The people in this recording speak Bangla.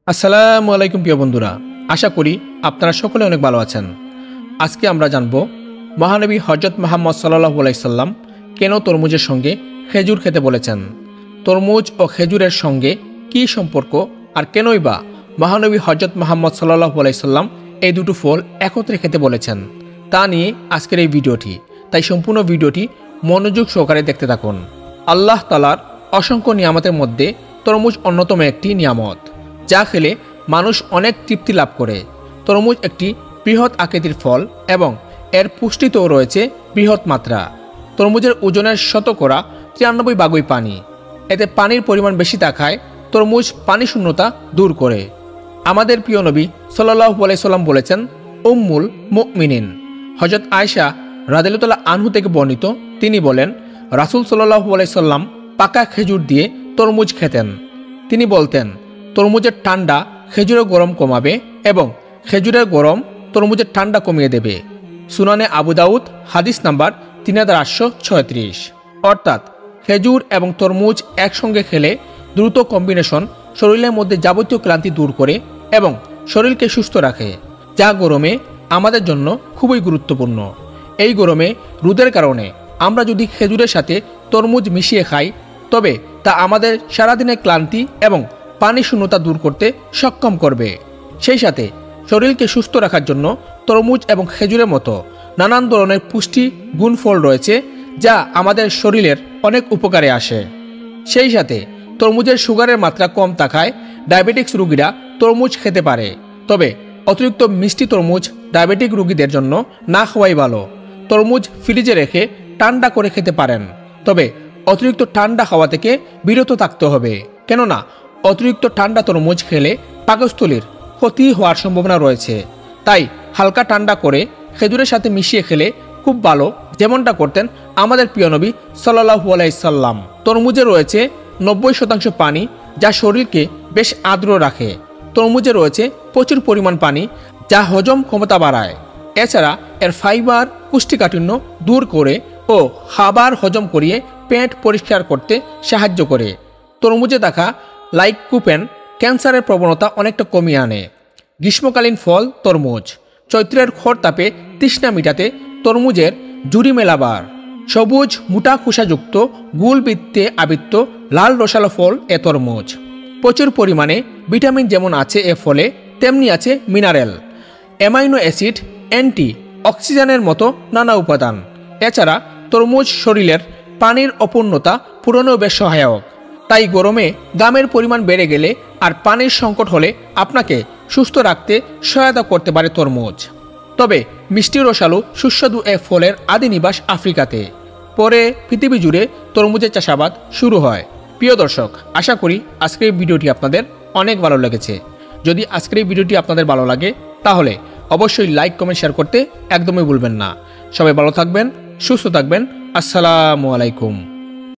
আসসালামু আলাইকুম প্রিয় বন্ধুরা, আশা করি আপনারা সকলে অনেক ভালো আছেন। আজকে আমরা জানব মহানবী হযরত মুহাম্মদ সাল্লাল্লাহু আলাইহি সাল্লাম কেন তরমুজের সঙ্গে খেজুর খেতে বলেছেন। তরমুজ ও খেজুরের সঙ্গে কী সম্পর্ক, আর কেনই বা মহানবী হযরত মুহাম্মদ সাল্লাল্লাহু আলাইহি সাল্লাম এই দুটো ফল একত্রে খেতে বলেছেন, তা নিয়ে আজকের এই ভিডিওটি। তাই সম্পূর্ণ ভিডিওটি মনোযোগ সহকারে দেখতে থাকুন। আল্লাহ তাআলার অসংখ্য নিয়ামতের মধ্যে তরমুজ অন্যতম একটি নিয়ামত, যা খেলে মানুষ অনেক তৃপ্তি লাভ করে। তরমুজ একটি বৃহৎ আকৃতির ফল এবং এর পুষ্টিতেও রয়েছে বৃহৎ মাত্রা। তরমুজের ওজনের শতকরা 93 পানি। এতে পানির পরিমাণ বেশি থাকায় তরমুজ পানি শূন্যতা দূর করে। আমাদের প্রিয় নবী সাল্লাল্লাহু আলাইহি সাল্লাম বলেছেন, উম্মুল মুমিনিন হযরত আয়েশা রাদিয়াল্লাহু আনহা থেকে বর্ণিত, তিনি বলেন, রাসূল সাল্লাল্লাহু আলাইহি সাল্লাম পাকা খেজুর দিয়ে তরমুজ খেতেন। তিনি বলতেন, তরমুজের ঠান্ডা খেজুরের গরম কমাবে এবং খেজুরের গরম তরমুজের ঠান্ডা কমিয়ে দেবে। সুনানে আবু দাউদ হাদিস নাম্বার 3836। অর্থাৎ খেজুর এবং তরমুজ একসঙ্গে খেলে দ্রুত কম্বিনেশন শরীরের মধ্যে যাবতীয় ক্লান্তি দূর করে এবং শরীরকে সুস্থ রাখে, যা গরমে আমাদের জন্য খুবই গুরুত্বপূর্ণ। এই গরমে রোদের কারণে আমরা যদি খেজুরের সাথে তরমুজ মিশিয়ে খাই, তবে তা আমাদের সারাদিনের ক্লান্তি এবং পানি শূন্যতা দূর করতে সক্ষম করবে। সেই সাথে শরীরকে সুস্থ রাখার জন্য তরমুজ এবং খেজুরের মতো নানান ধরনের পুষ্টি গুণফল রয়েছে, যা আমাদের শরীরের অনেক উপকারে আসে। সেই সাথে তরমুজের সুগারের মাত্রা কম থাকায় ডায়াবেটিক্স রোগীরা তরমুজ খেতে পারে। তবে অতিরিক্ত মিষ্টি তরমুজ ডায়াবেটিক রোগীদের জন্য না খাওয়াই ভালো। তরমুজ ফ্রিজে রেখে ঠান্ডা করে খেতে পারেন, তবে অতিরিক্ত ঠান্ডা খাওয়া থেকে বিরত থাকতে হবে, কেননা অতিরিক্ত ঠান্ডা তরমুজ খেলে পাকস্থলীর ক্ষতি হওয়ার সম্ভাবনা রয়েছে। তাই হালকা ঠান্ডা করে খেজুরের সাথে মিশিয়ে খেলে খুব ভালো, যেমনটা করতেন আমাদের প্রিয় নবী সাল্লাল্লাহু আলাইহি সাল্লাম। তরমুজে রয়েছে 90% পানি, যা শরীরকে বেশ আর্দ্র রাখে। তরমুজে রয়েছে প্রচুর পরিমাণ পানি, যা হজম ক্ষমতা বাড়ায়। এছাড়া এর ফাইবার কোষ্ঠকাঠিন্য দূর করে ও খাবার হজম করিয়ে পেট পরিষ্কার করতে সাহায্য করে। তরমুজে থাকা লাইকোপেন ক্যান্সারের প্রবণতা অনেকটা কমিয়ে আনে। গ্রীষ্মকালীন ফল তরমুজ। চৈত্রের খর তাপে তৃষ্ণা মিটাতে তরমুজের জুড়ি মেলাবার। সবুজ মোটা খোসাযুক্ত গোল বৃত্তে আবৃত লাল রসালো ফল এ তরমুজ। প্রচুর পরিমাণে ভিটামিন যেমন আছে এ ফলে, তেমনি আছে মিনারেল, অ্যামাইনো অ্যাসিড, অ্যান্টি অক্সিজেনের মতো নানা উপাদান। এছাড়া তরমুজ শরীরের পানির অপূর্ণতা পূরণেও বেশ সহায়ক। তাই গরমে ঘামের পরিমাণ বেড়ে গেলে আর পানির সংকট হলে আপনাকে সুস্থ রাখতে সহায়তা করতে পারে তরমুজ। তবে মিষ্টি রসালো সুস্বাদু এ ফলের আদি নিবাস আফ্রিকাতে। পরে পৃথিবী জুড়ে তরমুজের চাষাবাদ শুরু হয়। প্রিয় দর্শক, আশা করি আজকের এই ভিডিওটি আপনাদের অনেক ভালো লেগেছে। যদি আজকের এই ভিডিওটি আপনাদের ভালো লাগে, তাহলে অবশ্যই লাইক, কমেন্ট, শেয়ার করতে একদমই ভুলবেন না। সবাই ভালো থাকবেন, সুস্থ থাকবেন। আসসালামু আলাইকুম।